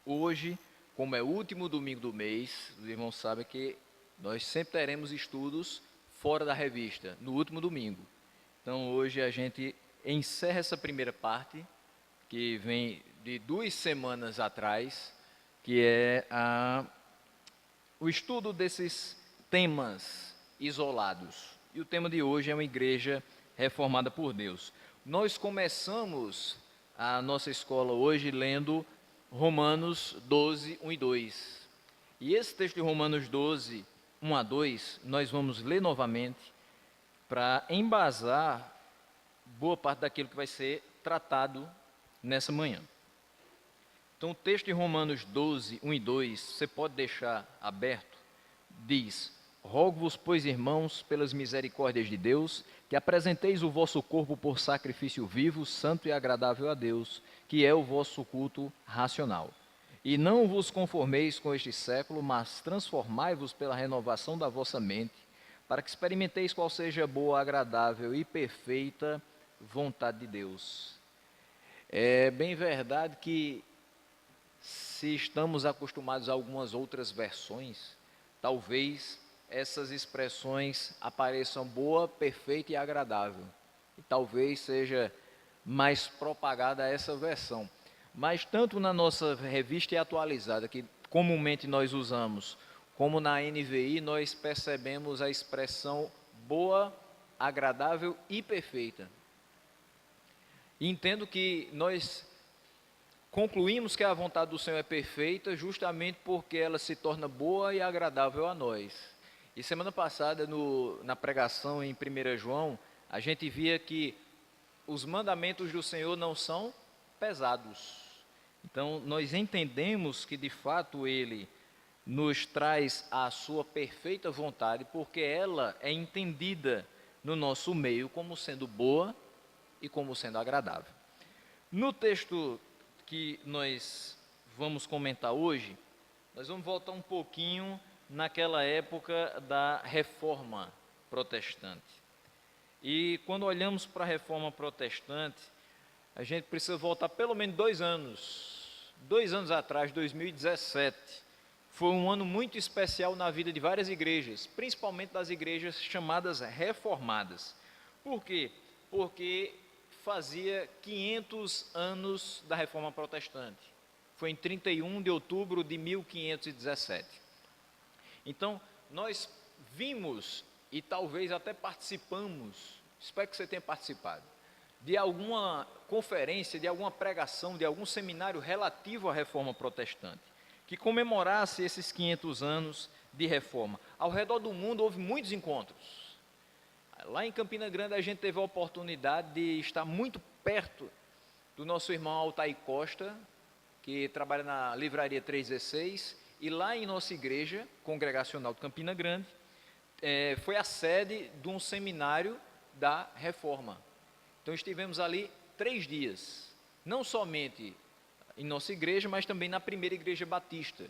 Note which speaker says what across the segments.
Speaker 1: Hoje, como é o último domingo do mês, os irmãos sabem que nós sempre teremos estudos fora da revista, no último domingo. Então, hoje a gente encerra essa primeira parte, que vem de 2 semanas atrás, que é o estudo desses temas isolados. E o tema de hoje é uma igreja reformada por Deus. Nós começamos a nossa escola hoje lendo Romanos 12, 1 e 2. E esse texto de Romanos 12, 1 a 2, nós vamos ler novamente para embasar boa parte daquilo que vai ser tratado nessa manhã. Então, o texto de Romanos 12, 1 e 2, você pode deixar aberto, diz: Rogo-vos, pois, irmãos, pelas misericórdias de Deus, que apresenteis o vosso corpo por sacrifício vivo, santo e agradável a Deus, que é o vosso culto racional. E não vos conformeis com este século, mas transformai-vos pela renovação da vossa mente, para que experimenteis qual seja a boa, agradável e perfeita vontade de Deus. É bem verdade que, se estamos acostumados a algumas outras versões, talvez essas expressões apareçam boa, perfeita e agradável. E talvez seja mais propagada essa versão. Mas tanto na nossa revista e atualizada, que comumente nós usamos, como na NVI, nós percebemos a expressão boa, agradável e perfeita. E entendo que nós concluímos que a vontade do Senhor é perfeita justamente porque ela se torna boa e agradável a nós. E semana passada, na pregação em 1 João, a gente via que os mandamentos do Senhor não são pesados. Então, nós entendemos que, de fato, Ele nos traz a sua perfeita vontade, porque ela é entendida no nosso meio como sendo boa e como sendo agradável. No texto que nós vamos comentar hoje, nós vamos voltar um pouquinho naquela época da Reforma Protestante. E quando olhamos para a Reforma Protestante, a gente precisa voltar pelo menos 2 anos. 2 anos atrás, 2017, foi um ano muito especial na vida de várias igrejas, principalmente das igrejas chamadas reformadas. Por quê? Porque fazia 500 anos da Reforma Protestante. Foi em 31 de outubro de 1517. Então, nós vimos e talvez até participamos, espero que você tenha participado, de alguma conferência, de alguma pregação, de algum seminário relativo à Reforma Protestante, que comemorasse esses 500 anos de reforma. Ao redor do mundo houve muitos encontros. Lá em Campina Grande a gente teve a oportunidade de estar muito perto do nosso irmão Altair Costa, que trabalha na Livraria 316, e lá em nossa igreja congregacional de Campina Grande, foi a sede de um seminário da Reforma. Então estivemos ali 3 dias, não somente em nossa igreja, mas também na primeira igreja batista.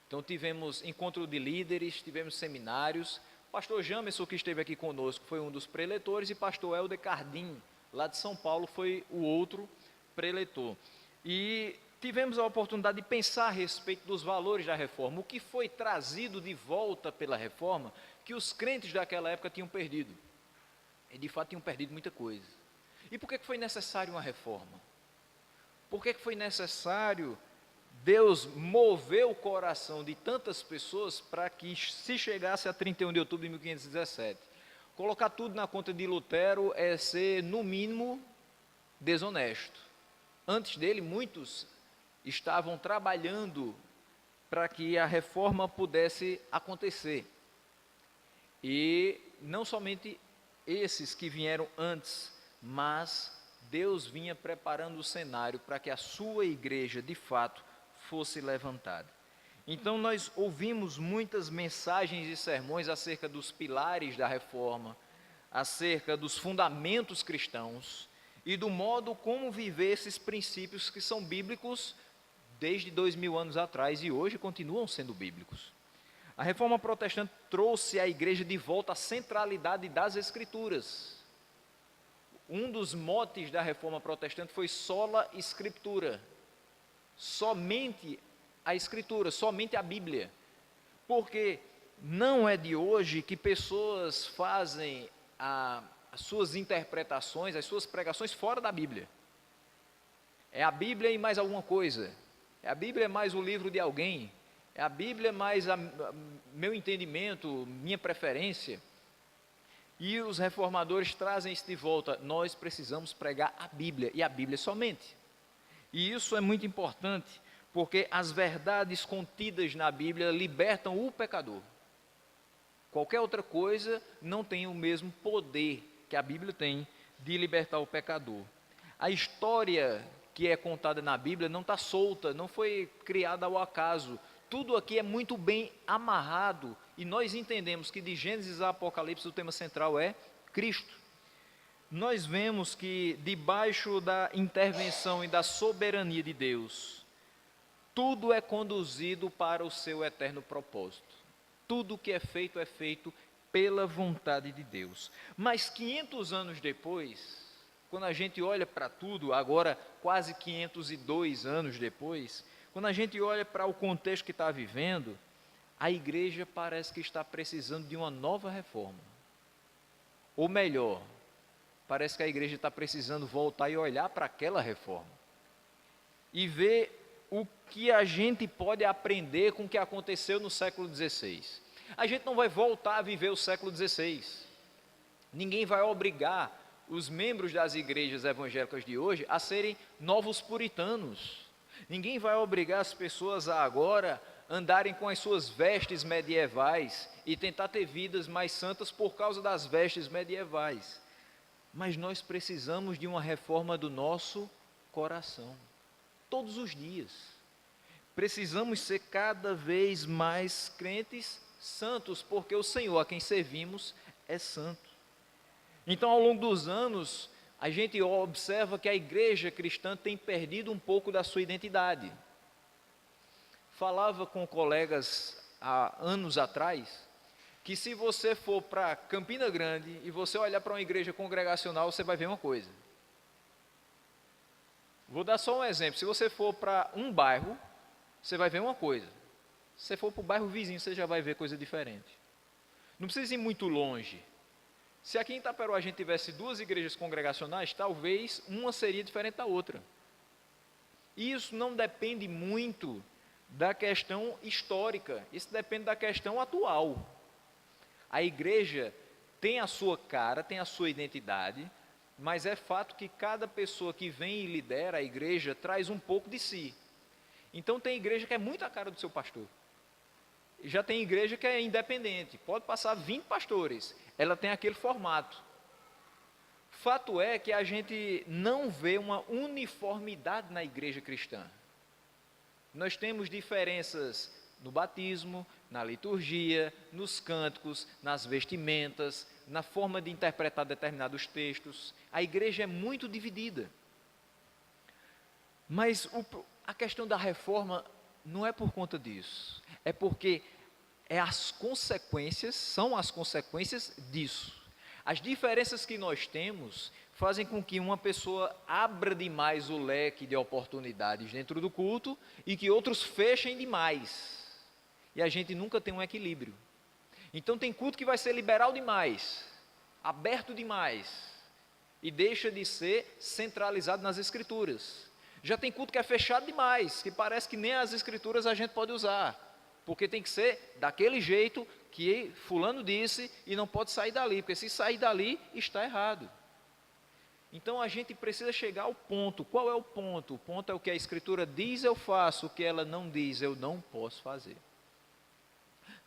Speaker 1: Então tivemos encontro de líderes, tivemos seminários. Pastor Jamerson, que esteve aqui conosco, foi um dos preletores, e pastor Helder Cardim, lá de São Paulo, foi o outro preletor. E tivemos a oportunidade de pensar a respeito dos valores da reforma, o que foi trazido de volta pela reforma, que os crentes daquela época tinham perdido. E de fato tinham perdido muita coisa. E por que foi necessário uma reforma? Por que foi necessário Deus mover o coração de tantas pessoas para que se chegasse a 31 de outubro de 1517? Colocar tudo na conta de Lutero é ser, no mínimo, desonesto. Antes dele, muitos estavam trabalhando para que a reforma pudesse acontecer. E não somente esses que vieram antes, mas Deus vinha preparando o cenário para que a sua igreja, de fato, fosse levantada. Então nós ouvimos muitas mensagens e sermões acerca dos pilares da reforma, acerca dos fundamentos cristãos e do modo como viver esses princípios que são bíblicos desde 2000 anos atrás e hoje continuam sendo bíblicos. A Reforma Protestante trouxe à igreja de volta a centralidade das Escrituras. Um dos motes da Reforma Protestante foi sola Scriptura. Somente a Escritura, somente a Bíblia. Porque não é de hoje que pessoas fazem as suas interpretações, as suas pregações fora da Bíblia. É a Bíblia e mais alguma coisa. É a Bíblia mais o livro de alguém. É a Bíblia mais meu entendimento, minha preferência. E os reformadores trazem isso de volta. Nós precisamos pregar a Bíblia, e a Bíblia somente. E isso é muito importante, porque as verdades contidas na Bíblia libertam o pecador. Qualquer outra coisa não tem o mesmo poder que a Bíblia tem de libertar o pecador. A história que é contada na Bíblia não está solta, não foi criada ao acaso. Tudo aqui é muito bem amarrado, e nós entendemos que de Gênesis a Apocalipse o tema central é Cristo. Nós vemos que debaixo da intervenção e da soberania de Deus, tudo é conduzido para o seu eterno propósito. Tudo que é feito pela vontade de Deus. Mas 500 anos depois, quando a gente olha para tudo, agora quase 502 anos depois, quando a gente olha para o contexto que está vivendo, a igreja parece que está precisando de uma nova reforma. Ou melhor, parece que a igreja está precisando voltar e olhar para aquela reforma. E ver o que a gente pode aprender com o que aconteceu no século XVI. A gente não vai voltar a viver o século XVI. Ninguém vai obrigar os membros das igrejas evangélicas de hoje a serem novos puritanos. Ninguém vai obrigar as pessoas a agora andarem com as suas vestes medievais e tentar ter vidas mais santas por causa das vestes medievais. Mas nós precisamos de uma reforma do nosso coração, todos os dias. Precisamos ser cada vez mais crentes santos, porque o Senhor a quem servimos é santo. Então, ao longo dos anos, a gente observa que a igreja cristã tem perdido um pouco da sua identidade. Falava com colegas há anos atrás, que se você for para Campina Grande e você olhar para uma igreja congregacional, você vai ver uma coisa. Vou dar só um exemplo. Se você for para um bairro, você vai ver uma coisa. Se você for para o bairro vizinho, você já vai ver coisa diferente. Não precisa ir muito longe. Se aqui em Itaperuá a gente tivesse duas igrejas congregacionais, talvez uma seria diferente da outra. E isso não depende muito da questão histórica, isso depende da questão atual. A igreja tem a sua cara, tem a sua identidade, mas é fato que cada pessoa que vem e lidera a igreja traz um pouco de si. Então tem igreja que é muito a cara do seu pastor. Já tem igreja que é independente, pode passar 20 pastores, ela tem aquele formato. Fato é que a gente não vê uma uniformidade na igreja cristã. Nós temos diferenças no batismo, na liturgia, nos cânticos, nas vestimentas, na forma de interpretar determinados textos. A igreja é muito dividida. Mas a questão da reforma não é por conta disso, é porque são as consequências disso. As diferenças que nós temos fazem com que uma pessoa abra demais o leque de oportunidades dentro do culto e que outros fechem demais. E a gente nunca tem um equilíbrio. Então tem culto que vai ser liberal demais, aberto demais, e deixa de ser centralizado nas escrituras. Já tem culto que é fechado demais, que parece que nem as escrituras a gente pode usar, porque tem que ser daquele jeito que fulano disse e não pode sair dali, porque se sair dali está errado. Então a gente precisa chegar ao ponto. Qual é o ponto? O ponto é o que a escritura diz, eu faço, o que ela não diz, eu não posso fazer.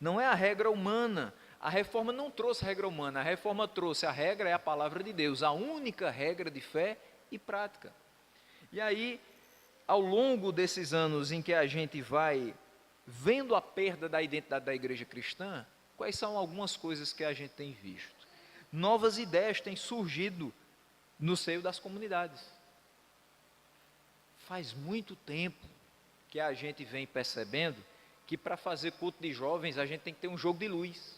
Speaker 1: Não é a regra humana. A reforma não trouxe a regra humana, a reforma trouxe a regra, é a palavra de Deus, a única regra de fé e prática. E aí, ao longo desses anos em que a gente vai vendo a perda da identidade da igreja cristã, quais são algumas coisas que a gente tem visto? Novas ideias têm surgido no seio das comunidades. Faz muito tempo que a gente vem percebendo que para fazer culto de jovens a gente tem que ter um jogo de luz.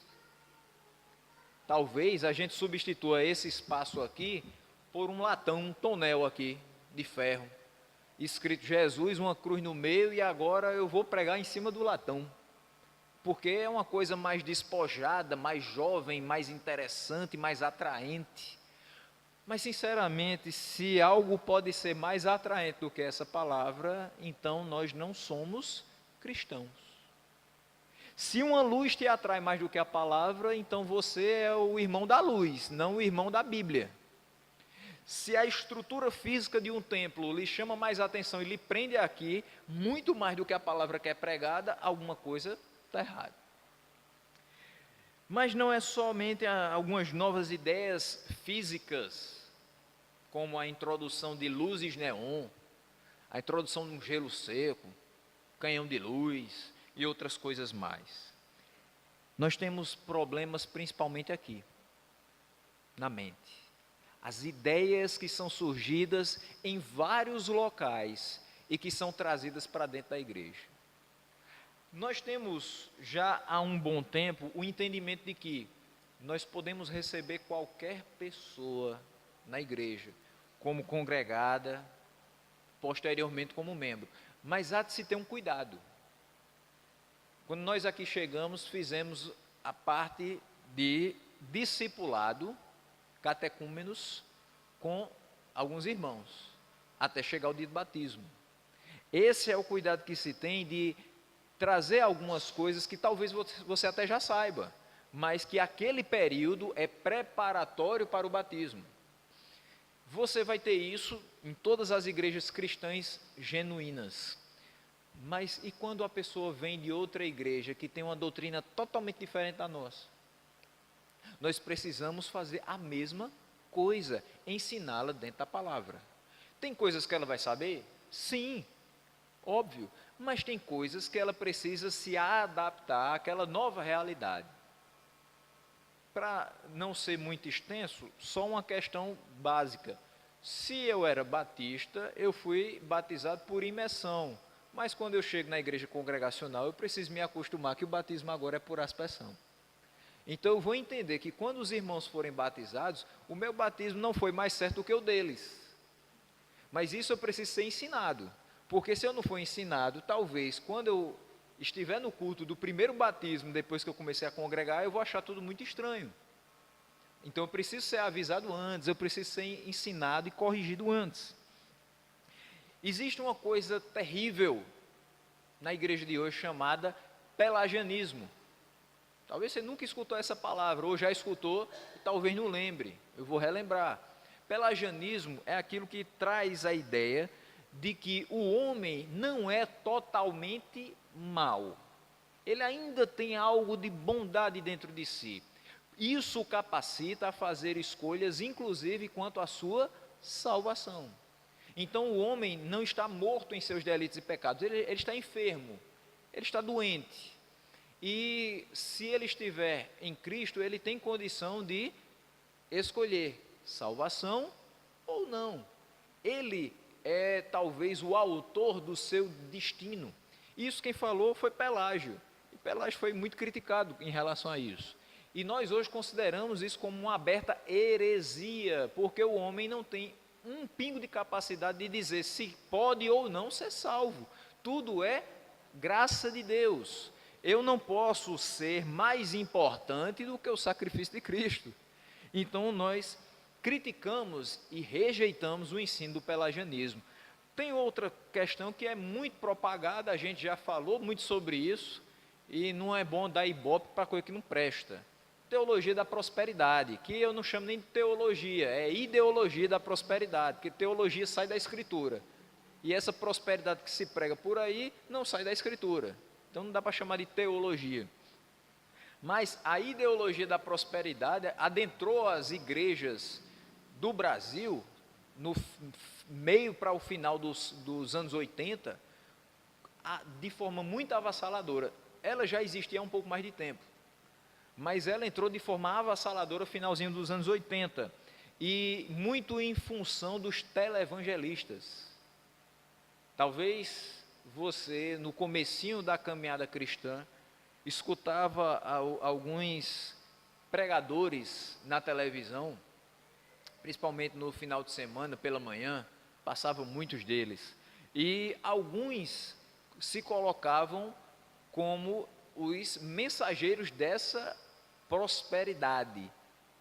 Speaker 1: Talvez a gente substitua esse espaço aqui por um latão, um tonel aqui de ferro. escrito Jesus, uma cruz no meio, e agora eu vou pregar em cima do latão. Porque é uma coisa mais despojada, mais jovem, mais interessante, mais atraente. Mas, sinceramente, se algo pode ser mais atraente do que essa palavra, então nós não somos cristãos. Se uma luz te atrai mais do que a palavra, então você é o irmão da luz, não o irmão da Bíblia. Se a estrutura física de um templo lhe chama mais atenção e lhe prende aqui, muito mais do que a palavra que é pregada, alguma coisa está errada. Mas não é somente algumas novas ideias físicas, como a introdução de luzes neon, a introdução de um gelo seco, canhão de luz e outras coisas mais. Nós temos problemas principalmente aqui, na mente. As ideias que são surgidas em vários locais e que são trazidas para dentro da igreja. Nós temos já há um bom tempo o entendimento de que nós podemos receber qualquer pessoa na igreja como congregada, posteriormente como membro, mas há de se ter um cuidado. Quando nós aqui chegamos, fizemos a parte de discipulado, catecúmenos, com alguns irmãos, até chegar ao dia do batismo. Esse é o cuidado que se tem de trazer algumas coisas que talvez você até já saiba, mas que aquele período é preparatório para o batismo. Você vai ter isso em todas as igrejas cristãs genuínas. Mas e quando a pessoa vem de outra igreja que tem uma doutrina totalmente diferente da nossa? Nós precisamos fazer a mesma coisa, ensiná-la dentro da palavra. Tem coisas que ela vai saber? Sim, óbvio, mas tem coisas que ela precisa se adaptar àquela nova realidade. Para não ser muito extenso, só uma questão básica. Se eu era batista, eu fui batizado por imersão. Mas quando eu chego na igreja congregacional, eu preciso me acostumar que o batismo agora é por aspersão. Então eu vou entender que quando os irmãos forem batizados, o meu batismo não foi mais certo do que o deles. Mas isso eu preciso ser ensinado. Porque se eu não for ensinado, talvez quando eu estiver no culto do primeiro batismo, depois que eu comecei a congregar, eu vou achar tudo muito estranho. Então eu preciso ser avisado antes, eu preciso ser ensinado e corrigido antes. Existe uma coisa terrível na igreja de hoje chamada pelagianismo. Talvez você nunca escutou essa palavra, ou já escutou e talvez não lembre. Eu vou relembrar. Pelagianismo é aquilo que traz a ideia de que o homem não é totalmente mau. Ele ainda tem algo de bondade dentro de si. Isso o capacita a fazer escolhas, inclusive quanto à sua salvação. Então o homem não está morto em seus delitos e pecados, ele está enfermo, ele está doente. E se ele estiver em Cristo, ele tem condição de escolher salvação ou não. Ele é talvez o autor do seu destino. Isso quem falou foi Pelágio. E Pelágio foi muito criticado em relação a isso. E nós hoje consideramos isso como uma aberta heresia, porque o homem não tem um pingo de capacidade de dizer se pode ou não ser salvo. Tudo é graça de Deus. Eu não posso ser mais importante do que o sacrifício de Cristo. Então nós criticamos e rejeitamos o ensino do pelagianismo. Tem outra questão que é muito propagada, a gente já falou muito sobre isso, e não é bom dar ibope para coisa que não presta. Teologia da prosperidade, que eu não chamo nem de teologia, é ideologia da prosperidade, porque teologia sai da Escritura, e essa prosperidade que se prega por aí não sai da Escritura, então não dá para chamar de teologia. Mas a ideologia da prosperidade adentrou as igrejas do Brasil, no meio para o final dos anos 80, de forma muito avassaladora. Ela já existia há um pouco mais de tempo, mas ela entrou de forma avassaladora no finalzinho dos anos 80, e muito em função dos televangelistas. Talvez você, no comecinho da caminhada cristã, escutava alguns pregadores na televisão, principalmente no final de semana, pela manhã, passavam muitos deles, E alguns se colocavam como os mensageiros dessa prosperidade,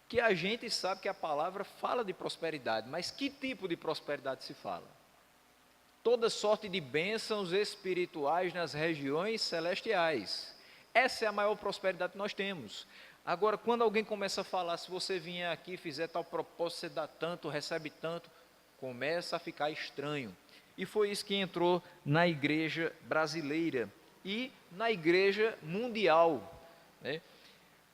Speaker 1: que a gente sabe que a palavra fala de prosperidade, mas que tipo de prosperidade se fala? Toda sorte de bênçãos espirituais nas regiões celestiais. Essa é a maior prosperidade que nós temos. Agora, quando alguém começa a falar, se você vier aqui e fizer tal propósito, você dá tanto, recebe tanto, começa a ficar estranho. E foi isso que entrou na igreja brasileira e na igreja mundial, né?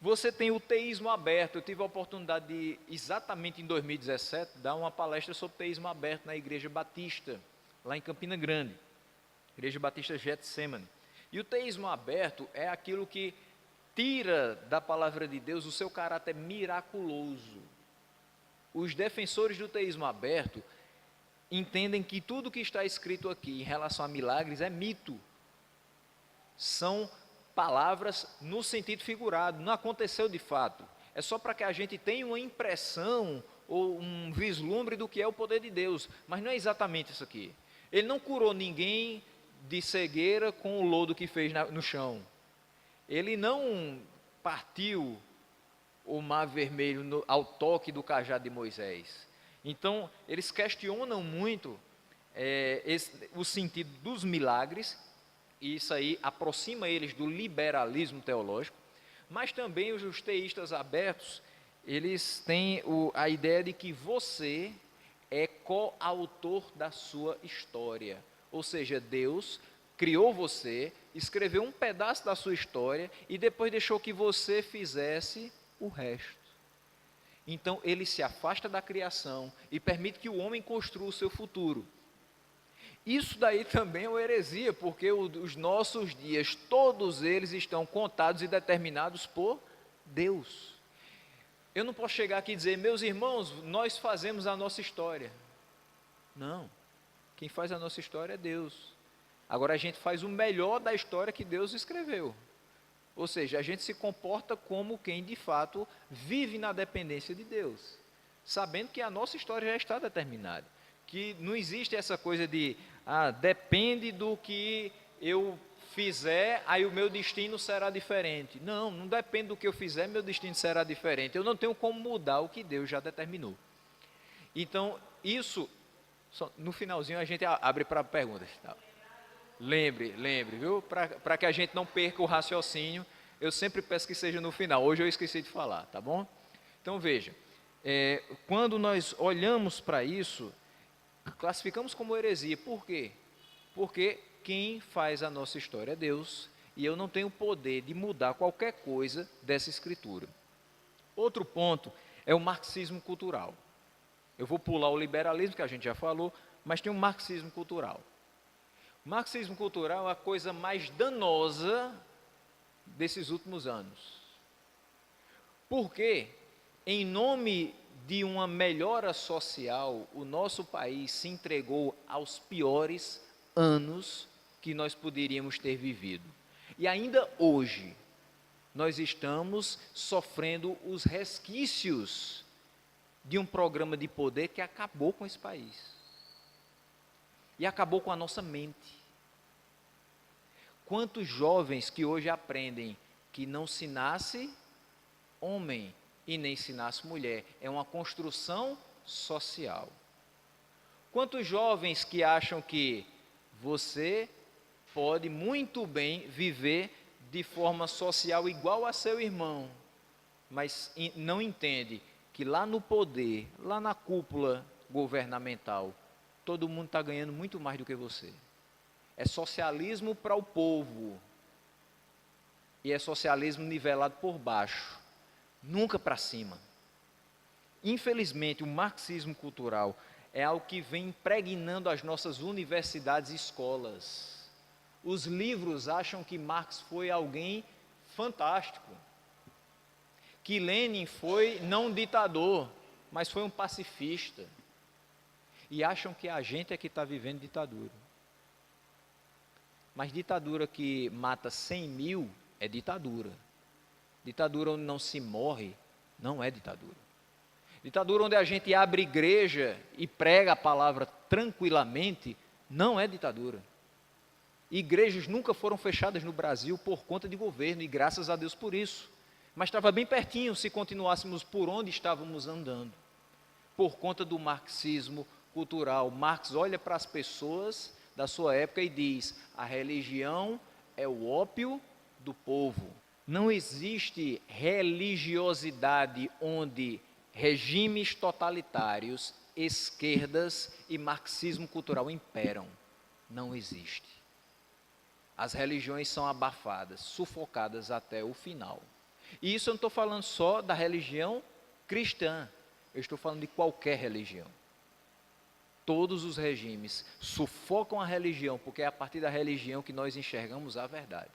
Speaker 1: Você tem o teísmo aberto. Eu tive a oportunidade de, exatamente em 2017, dar uma palestra sobre teísmo aberto na Igreja Batista, lá em Campina Grande, Igreja Batista Getsemane. E o teísmo aberto é aquilo que tira da palavra de Deus o seu caráter miraculoso. Os defensores do teísmo aberto entendem que tudo que está escrito aqui em relação a milagres é mito. São palavras no sentido figurado, não aconteceu de fato. É só para que a gente tenha uma impressão ou um vislumbre do que é o poder de Deus, mas não é exatamente isso aqui. Ele não curou ninguém de cegueira com o lodo que fez no chão. Ele não partiu o mar vermelho ao toque do cajado de Moisés. Então, eles questionam muito o sentido dos milagres, e isso aí aproxima eles do liberalismo teológico, mas também os teístas abertos, eles têm a ideia de que você é coautor da sua história, ou seja, Deus criou você, escreveu um pedaço da sua história e depois deixou que você fizesse o resto. Então ele se afasta da criação e permite que o homem construa o seu futuro. Isso daí também é uma heresia, porque os nossos dias, todos eles estão contados e determinados por Deus. Eu não posso chegar aqui e dizer, meus irmãos, nós fazemos a nossa história. Não, quem faz a nossa história é Deus. Agora a gente faz o melhor da história que Deus escreveu. Ou seja, a gente se comporta como quem de fato vive na dependência de Deus, sabendo que a nossa história já está determinada, que não existe essa coisa de, depende do que eu fizer, aí o meu destino será diferente. Não, não depende do que eu fizer, meu destino será diferente. Eu não tenho como mudar o que Deus já determinou. Então, isso, no finalzinho a gente abre para perguntas. Tá? Lembre, viu? Para que a gente não perca o raciocínio, eu sempre peço que seja no final. Hoje eu esqueci de falar, tá bom? Então veja, quando nós olhamos para isso, classificamos como heresia. Por quê? Porque quem faz a nossa história é Deus, e eu não tenho poder de mudar qualquer coisa dessa escritura. Outro ponto é o marxismo cultural. Eu vou pular o liberalismo, que a gente já falou, mas tem o marxismo cultural. Marxismo cultural é a coisa mais danosa desses últimos anos. Porque, em nome de uma melhora social, o nosso país se entregou aos piores anos que nós poderíamos ter vivido. E ainda hoje, nós estamos sofrendo os resquícios de um programa de poder que acabou com esse país. E acabou com a nossa mente. Quantos jovens que hoje aprendem que não se nasce homem e nem se nasce mulher, é uma construção social. Quantos jovens que acham que você pode muito bem viver de forma social igual a seu irmão, mas não entende que lá no poder, lá na cúpula governamental, todo mundo está ganhando muito mais do que você. É socialismo para o povo. E é socialismo nivelado por baixo, nunca para cima. Infelizmente, o marxismo cultural é algo que vem impregnando as nossas universidades e escolas. Os livros acham que Marx foi alguém fantástico, que Lenin foi não um ditador, mas foi um pacifista. E acham que a gente é que está vivendo ditadura. Mas ditadura que mata 100 mil é ditadura. Ditadura onde não se morre não é ditadura. Ditadura onde a gente abre igreja e prega a palavra tranquilamente Não é ditadura. Igrejas nunca foram fechadas no Brasil por conta de governo, e graças a Deus por isso. Mas estava bem pertinho se continuássemos por onde estávamos andando. Por conta do marxismo cultural. Marx olha para as pessoas da sua época e diz: a religião é o ópio do povo. Não existe religiosidade onde regimes totalitários, esquerdas e marxismo cultural imperam. Não existe. As religiões são abafadas, sufocadas até o final. E isso eu não estou falando só da religião cristã, eu estou falando de qualquer religião. Todos os regimes sufocam a religião, porque é a partir da religião que nós enxergamos a verdade.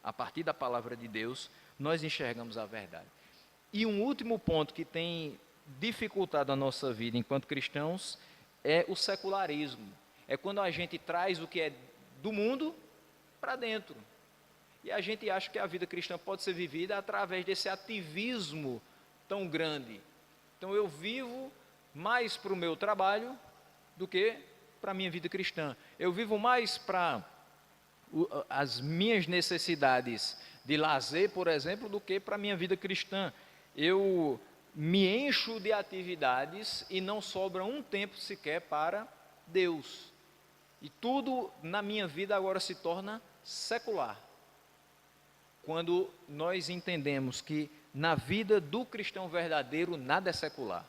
Speaker 1: A partir da palavra de Deus, nós enxergamos a verdade. E um último ponto que tem dificultado a nossa vida enquanto cristãos é o secularismo. É quando a gente traz o que é do mundo para dentro. E a gente acha que a vida cristã pode ser vivida através desse ativismo tão grande. Então eu vivo mais para o meu trabalho do que para a minha vida cristã. Eu vivo mais para as minhas necessidades de lazer, por exemplo, do que para a minha vida cristã. Eu me encho de atividades e não sobra um tempo sequer para Deus. E tudo na minha vida agora se torna secular. Quando nós entendemos que na vida do cristão verdadeiro nada é secular.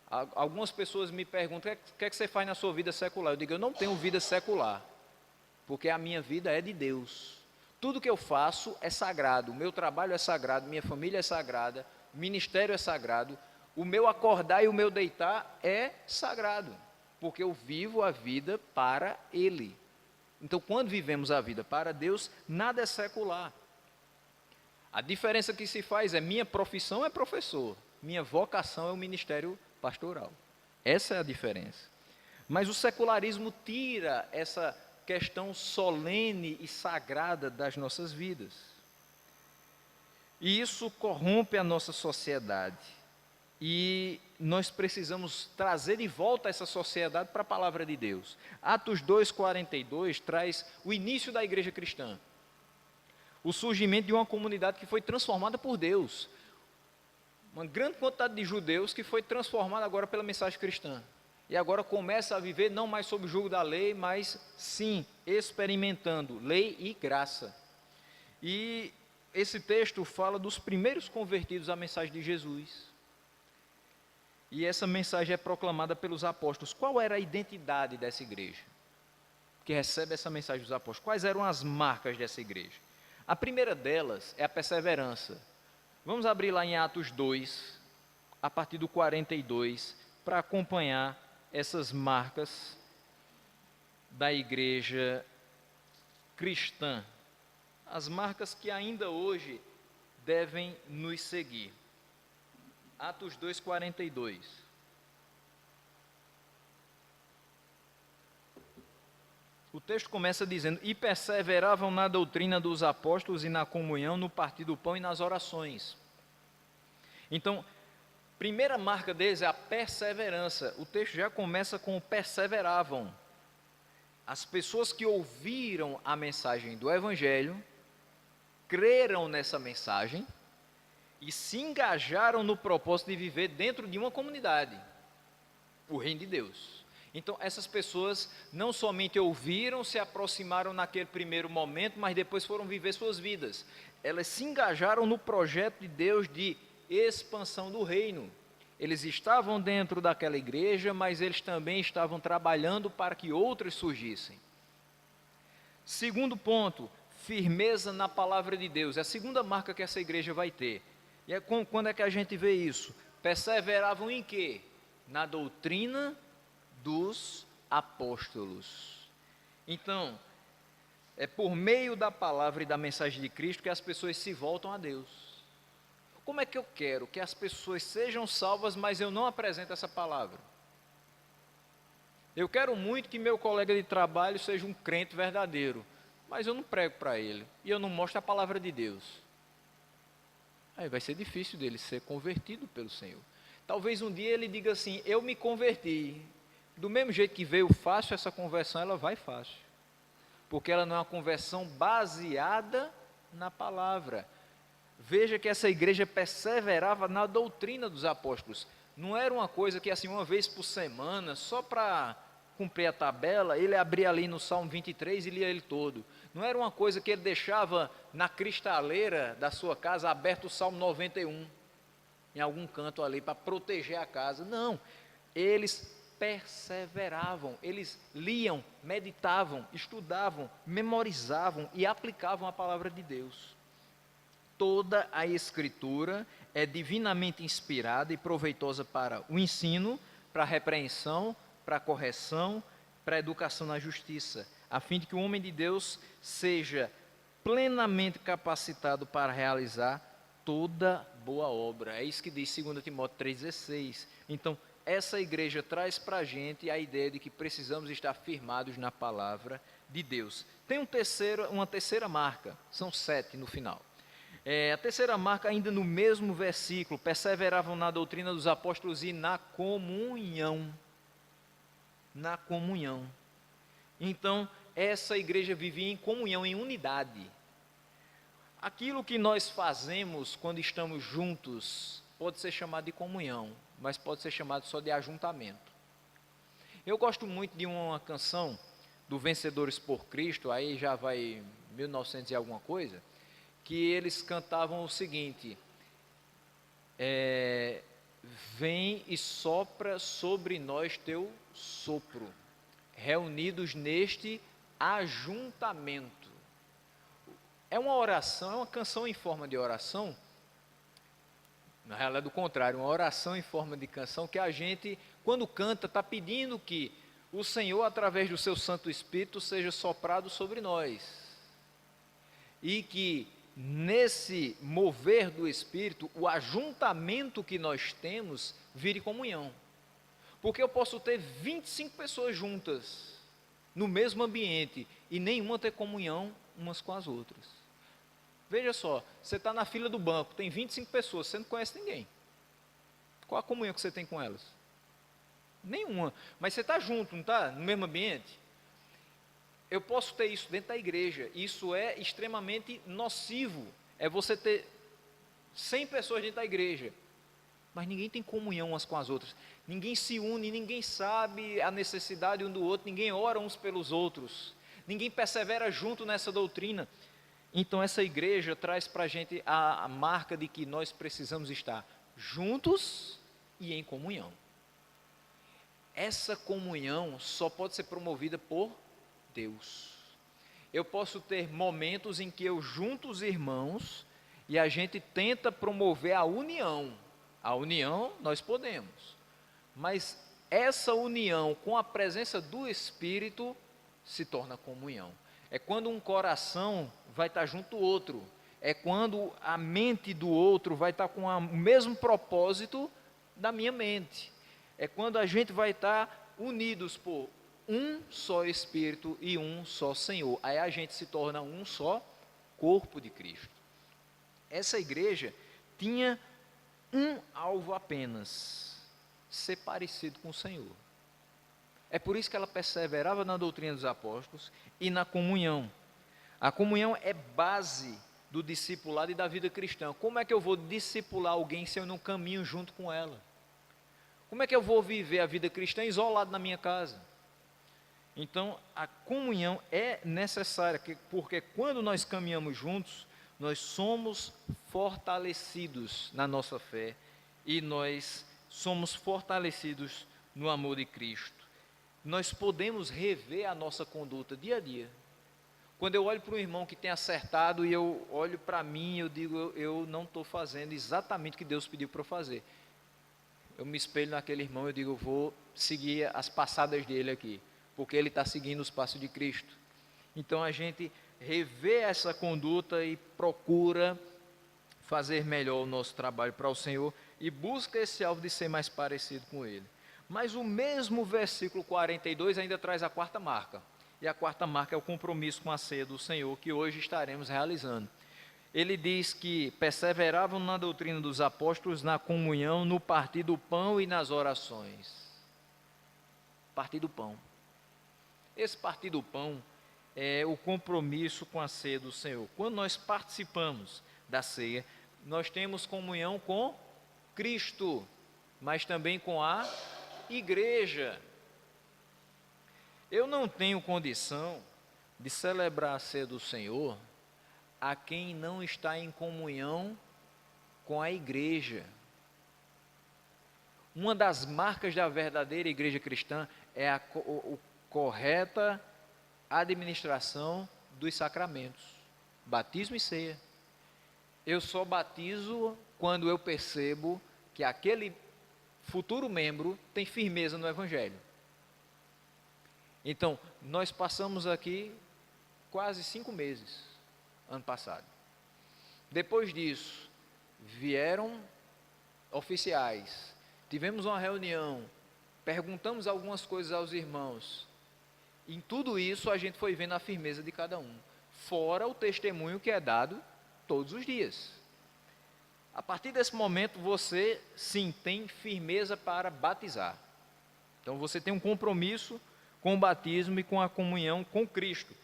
Speaker 1: Algumas pessoas me perguntam: o que é que você faz na sua vida secular? Eu digo: eu não tenho vida secular, porque a minha vida é de Deus. Tudo que eu faço é sagrado, o meu trabalho é sagrado, minha família é sagrada, o ministério é sagrado, o meu acordar e o meu deitar é sagrado, porque eu vivo a vida para Ele. Então, quando vivemos a vida para Deus, nada é secular. A diferença que se faz é: minha profissão é professor, minha vocação é o ministério pastoral. Essa é a diferença. Mas o secularismo tira essa questão solene e sagrada das nossas vidas. E isso corrompe a nossa sociedade. E nós precisamos trazer de volta essa sociedade para a palavra de Deus. Atos 2:42 traz o início da igreja cristã. O surgimento de uma comunidade que foi transformada por Deus. Uma grande quantidade de judeus que foi transformada agora pela mensagem cristã. E agora começa a viver não mais sob o jugo da lei, mas sim experimentando lei e graça. E esse texto fala dos primeiros convertidos à mensagem de Jesus. E essa mensagem é proclamada pelos apóstolos. Qual era a identidade dessa igreja que recebe essa mensagem dos apóstolos? Quais eram as marcas dessa igreja? A primeira delas é a perseverança. Vamos abrir lá em Atos 2, a partir do 42, para acompanhar essas marcas da igreja cristã. As marcas que ainda hoje devem nos seguir. Atos 2:42. O texto começa dizendo: e perseveravam na doutrina dos apóstolos e na comunhão, no partir do pão e nas orações. Então, primeira marca deles é a perseverança. O texto já começa com perseveravam. As pessoas que ouviram a mensagem do Evangelho, creram nessa mensagem e se engajaram no propósito de viver dentro de uma comunidade, o reino de Deus. Então, essas pessoas não somente ouviram, se aproximaram naquele primeiro momento, mas depois foram viver suas vidas. Elas se engajaram no projeto de Deus de expansão do reino. Eles estavam dentro daquela igreja, mas eles também estavam trabalhando para que outras surgissem. Segundo ponto, firmeza na palavra de Deus. É a segunda marca que essa igreja vai ter. E quando é que a gente vê isso? Perseveravam em quê? Na doutrina dos apóstolos. Então, é por meio da palavra e da mensagem de Cristo que as pessoas se voltam a Deus. Como é que eu quero que as pessoas sejam salvas, mas eu não apresento essa palavra? Eu quero muito que meu colega de trabalho seja um crente verdadeiro, mas eu não prego para ele e eu não mostro a palavra de Deus. Aí vai ser difícil dele ser convertido pelo Senhor. Talvez um dia ele diga assim: eu me converti, Do mesmo jeito que veio fácil, essa conversão ela vai fácil, porque ela não é uma conversão baseada na palavra. Veja que essa igreja perseverava na doutrina dos apóstolos. Não era uma coisa que assim, uma vez por semana, só para cumprir a tabela, ele abria ali no Salmo 23 e lia ele todo. Não era uma coisa que ele deixava na cristaleira da sua casa aberto o Salmo 91, em algum canto ali, para proteger a casa. Não, eles perseveravam, eles liam, meditavam, estudavam, memorizavam e aplicavam a palavra de Deus. Toda a Escritura é divinamente inspirada e proveitosa para o ensino, para a repreensão, para a correção, para a educação na justiça, a fim de que o homem de Deus seja plenamente capacitado para realizar toda boa obra. É isso que diz 2 Timóteo 3,16. Então, essa igreja traz para a gente a ideia de que precisamos estar firmados na palavra de Deus. Tem uma terceira marca, são 7 no final. A terceira marca, ainda no mesmo versículo, perseveravam na doutrina dos apóstolos e na comunhão. Na comunhão. Então, essa igreja vivia em comunhão, em unidade. Aquilo que nós fazemos quando estamos juntos pode ser chamado de comunhão, mas pode ser chamado só de ajuntamento. Eu gosto muito de uma canção do Vencedores por Cristo, aí já vai 1900 e alguma coisa, que eles cantavam o seguinte: vem e sopra sobre nós teu sopro, reunidos neste ajuntamento. É uma oração, é uma canção em forma de oração. Na realidade, do contrário, uma oração em forma de canção que a gente, quando canta, está pedindo que o Senhor, através do seu Santo Espírito, seja soprado sobre nós. E que nesse mover do Espírito, o ajuntamento que nós temos vire comunhão. Porque eu posso ter 25 pessoas juntas, no mesmo ambiente, e nenhuma ter comunhão umas com as outras. Veja só, você está na fila do banco, tem 25 pessoas, você não conhece ninguém. Qual a comunhão que você tem com elas? Nenhuma. Mas você está junto, não está? No mesmo ambiente? Eu posso ter isso dentro da igreja. Isso é extremamente nocivo. É você ter 100 pessoas dentro da igreja, mas ninguém tem comunhão umas com as outras. Ninguém se une, ninguém sabe a necessidade um do outro, ninguém ora uns pelos outros, ninguém persevera junto nessa doutrina. Então essa igreja traz para a gente a marca de que nós precisamos estar juntos e em comunhão. Essa comunhão só pode ser promovida por Deus. Eu posso ter momentos em que eu junto os irmãos e a gente tenta promover a união. A união nós podemos, mas essa união com a presença do Espírito se torna comunhão. É quando um coração vai estar junto do outro, é quando a mente do outro vai estar com o mesmo propósito da minha mente, é quando a gente vai estar unidos por um só Espírito e um só Senhor. Aí a gente se torna um só corpo de Cristo. Essa igreja tinha um alvo apenas: ser parecido com o Senhor. É por isso que ela perseverava na doutrina dos apóstolos e na comunhão. A comunhão é base do discipulado e da vida cristã. Como é que eu vou discipular alguém se eu não caminho junto com ela? Como é que eu vou viver a vida cristã isolado na minha casa? Então, a comunhão é necessária, porque quando nós caminhamos juntos, nós somos fortalecidos na nossa fé e nós somos fortalecidos no amor de Cristo. Nós podemos rever a nossa conduta dia a dia. Quando eu olho para um irmão que tem acertado e eu olho para mim, eu digo, eu não estou fazendo exatamente o que Deus pediu para eu fazer. Eu me espelho naquele irmão e eu digo, eu vou seguir as passadas dele aqui, porque ele está seguindo os passos de Cristo. Então a gente revê essa conduta e procura fazer melhor o nosso trabalho para o Senhor e busca esse alvo de ser mais parecido com Ele. Mas o mesmo versículo 42 ainda traz a quarta marca. E a quarta marca é o compromisso com a ceia do Senhor, que hoje estaremos realizando. Ele diz que perseveravam na doutrina dos apóstolos, na comunhão, no partir do pão e nas orações. Partir do pão. Esse partir do pão é o compromisso com a ceia do Senhor. Quando nós participamos da ceia, nós temos comunhão com Cristo, mas também com a igreja. Eu não tenho condição de celebrar a ceia do Senhor a quem não está em comunhão com a igreja. Uma das marcas da verdadeira igreja cristã é a correta administração dos sacramentos, batismo e ceia. Eu só batizo quando eu percebo que aquele futuro membro tem firmeza no Evangelho. Então, nós passamos aqui quase 5 meses, ano passado. Depois disso, vieram oficiais, tivemos uma reunião, perguntamos algumas coisas aos irmãos. Em tudo isso, a gente foi vendo a firmeza de cada um, fora o testemunho que é dado todos os dias. A partir desse momento, você, sim, tem firmeza para batizar. Então, você tem um compromisso com o batismo e com a comunhão com Cristo.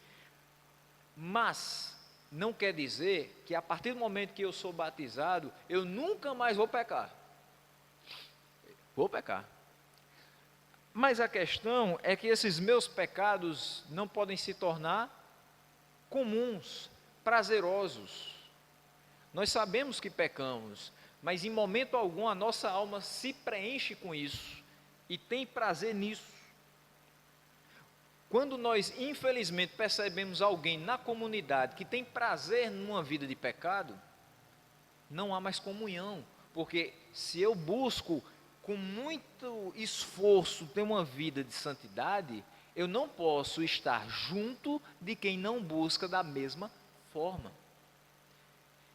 Speaker 1: Mas, não quer dizer que a partir do momento que eu sou batizado, eu nunca mais vou pecar. Vou pecar. Mas a questão é que esses meus pecados não podem se tornar comuns, prazerosos. Nós sabemos que pecamos, mas em momento algum a nossa alma se preenche com isso e tem prazer nisso. Quando nós, infelizmente, percebemos alguém na comunidade que tem prazer numa vida de pecado, não há mais comunhão, porque se eu busco com muito esforço ter uma vida de santidade, eu não posso estar junto de quem não busca da mesma forma.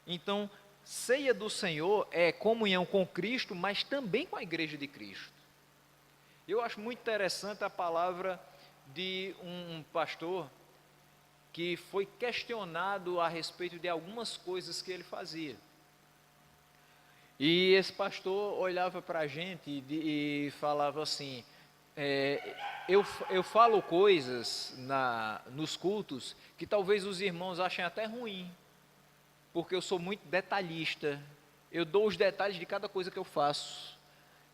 Speaker 1: Então, ceia do Senhor é comunhão com Cristo, mas também com a igreja de Cristo. Eu acho muito interessante a palavra de um pastor que foi questionado a respeito de algumas coisas que ele fazia. E esse pastor olhava para a gente e falava assim, eu falo coisas nos cultos que talvez os irmãos achem até ruim, porque eu sou muito detalhista, eu dou os detalhes de cada coisa que eu faço.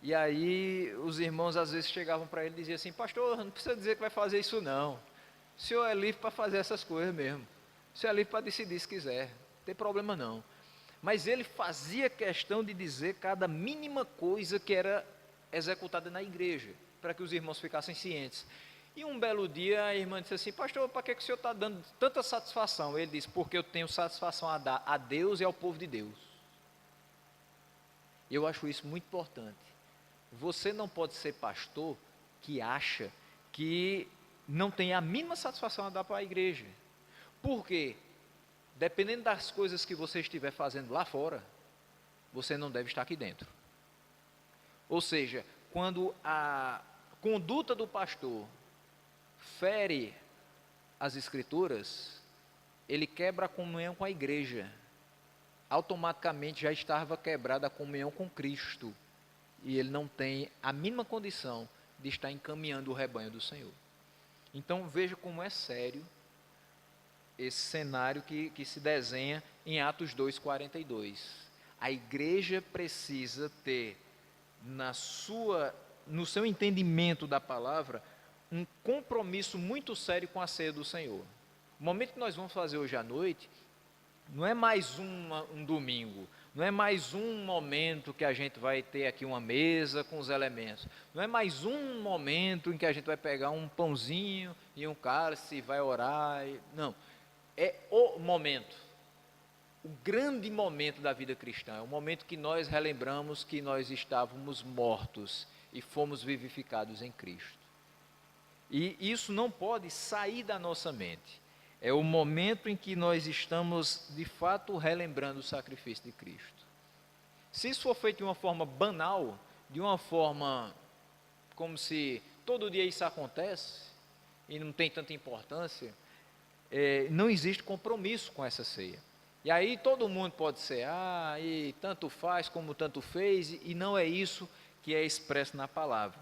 Speaker 1: E aí os irmãos às vezes chegavam para ele e diziam assim, pastor, não precisa dizer que vai fazer isso não, o senhor é livre para fazer essas coisas mesmo, o senhor é livre para decidir se quiser, não tem problema não. Mas ele fazia questão de dizer cada mínima coisa que era executada na igreja, para que os irmãos ficassem cientes. E um belo dia a irmã disse assim, pastor, para que o senhor está dando tanta satisfação? Ele disse, porque eu tenho satisfação a dar a Deus e ao povo de Deus. Eu acho isso muito importante. Você não pode ser pastor que acha que não tem a mínima satisfação a dar para a igreja. Por quê? Dependendo das coisas que você estiver fazendo lá fora, você não deve estar aqui dentro. Ou seja, quando a conduta do pastor fere as escrituras, ele quebra a comunhão com a igreja. Automaticamente já estava quebrada a comunhão com Cristo. E ele não tem a mínima condição de estar encaminhando o rebanho do Senhor. Então veja como é sério esse cenário que se desenha em Atos 2:42. A igreja precisa ter no seu entendimento da palavra um compromisso muito sério com a ceia do Senhor. O momento que nós vamos fazer hoje à noite não é mais um domingo, não é mais um momento que a gente vai ter aqui uma mesa com os elementos, não é mais um momento em que a gente vai pegar um pãozinho e um cálice e vai orar, não. É o momento, o grande momento da vida cristã, é o momento que nós relembramos que nós estávamos mortos e fomos vivificados em Cristo. E isso não pode sair da nossa mente. É o momento em que nós estamos, de fato, relembrando o sacrifício de Cristo. Se isso for feito de uma forma banal, de uma forma como se todo dia isso acontece, e não tem tanta importância, não existe compromisso com essa ceia. E aí todo mundo pode ser, e tanto faz como tanto fez, e não é isso que é expresso na palavra.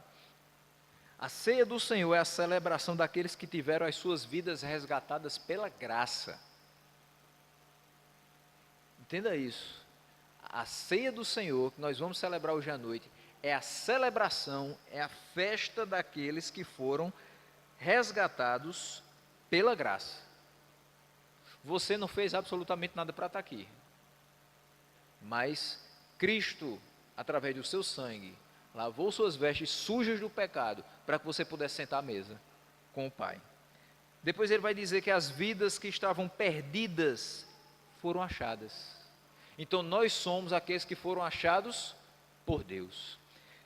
Speaker 1: A ceia do Senhor é a celebração daqueles que tiveram as suas vidas resgatadas pela graça. Entenda isso. A ceia do Senhor, que nós vamos celebrar hoje à noite, é a celebração, é a festa daqueles que foram resgatados pela graça. Você não fez absolutamente nada para estar aqui, mas Cristo, através do seu sangue, lavou suas vestes sujas do pecado, para que você pudesse sentar à mesa com o Pai. Depois ele vai dizer que as vidas que estavam perdidas foram achadas. Então nós somos aqueles que foram achados por Deus.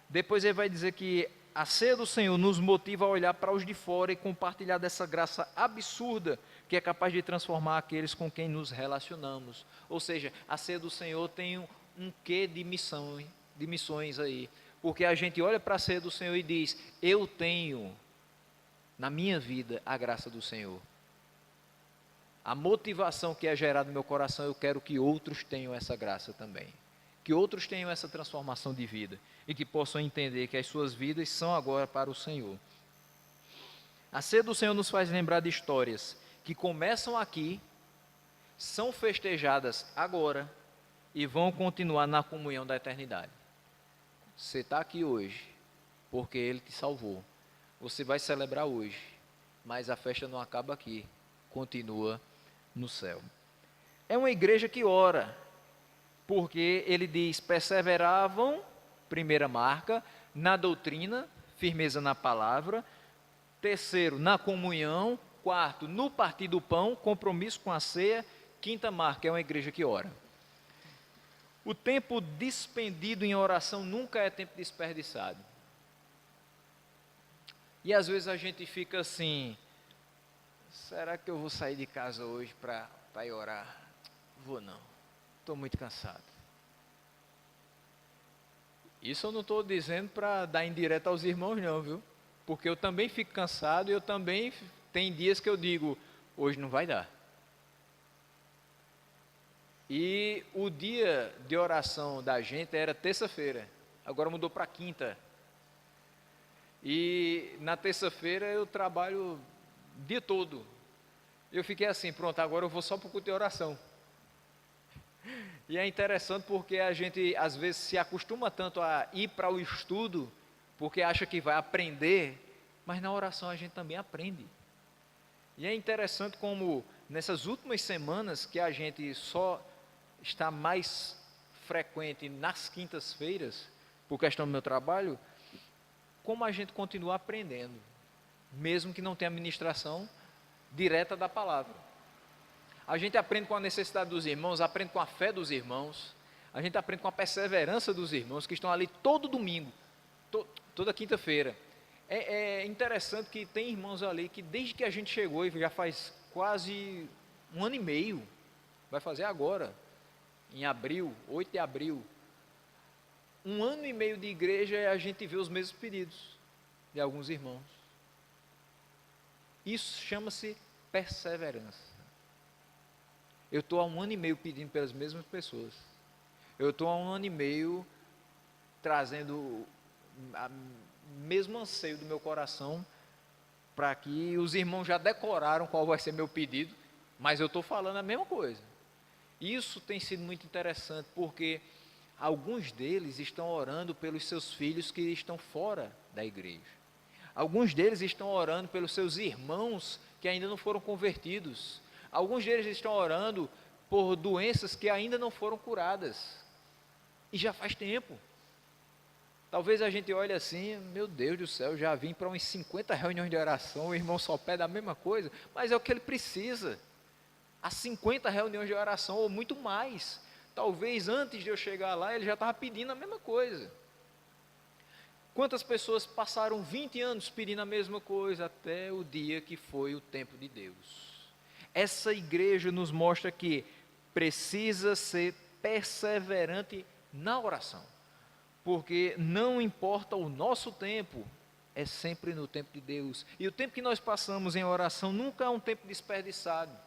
Speaker 1: Depois ele vai dizer que a ceia do Senhor nos motiva a olhar para os de fora e compartilhar dessa graça absurda que é capaz de transformar aqueles com quem nos relacionamos. Ou seja, a ceia do Senhor tem um quê de missões aí. Porque a gente olha para a ceia do Senhor e diz: eu tenho na minha vida a graça do Senhor. A motivação que é gerada no meu coração, eu quero que outros tenham essa graça também. Que outros tenham essa transformação de vida e que possam entender que as suas vidas são agora para o Senhor. A ceia do Senhor nos faz lembrar de histórias que começam aqui, são festejadas agora e vão continuar na comunhão da eternidade. Você está aqui hoje porque Ele te salvou. Você vai celebrar hoje, mas a festa não acaba aqui, continua no céu. É uma igreja que ora, porque ele diz: perseveravam, primeira marca, na doutrina, firmeza na palavra. Terceiro, na comunhão. Quarto, no partir do pão, compromisso com a ceia. Quinta marca, é uma igreja que ora. O tempo despendido em oração nunca é tempo desperdiçado. E às vezes a gente fica assim: será que eu vou sair de casa hoje para ir orar? Vou não, estou muito cansado. Isso eu não estou dizendo para dar indireta aos irmãos não, viu? Porque eu também fico cansado e eu também, tem dias que eu digo: hoje não vai dar. E o dia de oração da gente era terça-feira, agora mudou para quinta. E na terça-feira eu trabalho o dia todo. Eu fiquei assim: pronto, agora eu vou só para o culto de oração. E é interessante porque a gente às vezes se acostuma tanto a ir para o estudo, porque acha que vai aprender, mas na oração a gente também aprende. E é interessante como nessas últimas semanas que a gente só está mais frequente nas quintas-feiras, por questão do meu trabalho, como a gente continua aprendendo, mesmo que não tenha ministração direta da palavra. A gente aprende com a necessidade dos irmãos, aprende com a fé dos irmãos, a gente aprende com a perseverança dos irmãos que estão ali todo domingo, toda quinta-feira. É interessante que tem irmãos ali que desde que a gente chegou, e já faz quase 1 ano e meio, vai fazer agora, em abril, 8 de abril, 1 ano e meio de igreja e a gente vê os mesmos pedidos de alguns irmãos. Isso chama-se perseverança. Eu estou há 1 ano e meio pedindo pelas mesmas pessoas. Eu estou há 1 ano e meio trazendo o mesmo anseio do meu coração, para que os irmãos já decoraram qual vai ser meu pedido, mas eu estou falando a mesma coisa. Isso tem sido muito interessante, porque alguns deles estão orando pelos seus filhos que estão fora da igreja. Alguns deles estão orando pelos seus irmãos que ainda não foram convertidos. Alguns deles estão orando por doenças que ainda não foram curadas. E já faz tempo. Talvez a gente olhe assim: meu Deus do céu, já vim para umas 50 reuniões de oração, o irmão só pede a mesma coisa, mas é o que ele precisa. Há 50 reuniões de oração ou muito mais. Talvez antes de eu chegar lá, ele já estava pedindo a mesma coisa. Quantas pessoas passaram 20 anos pedindo a mesma coisa, até o dia que foi o tempo de Deus? Essa igreja nos mostra que precisa ser perseverante na oração, porque não importa o nosso tempo, é sempre no tempo de Deus. E o tempo que nós passamos em oração nunca é um tempo desperdiçado.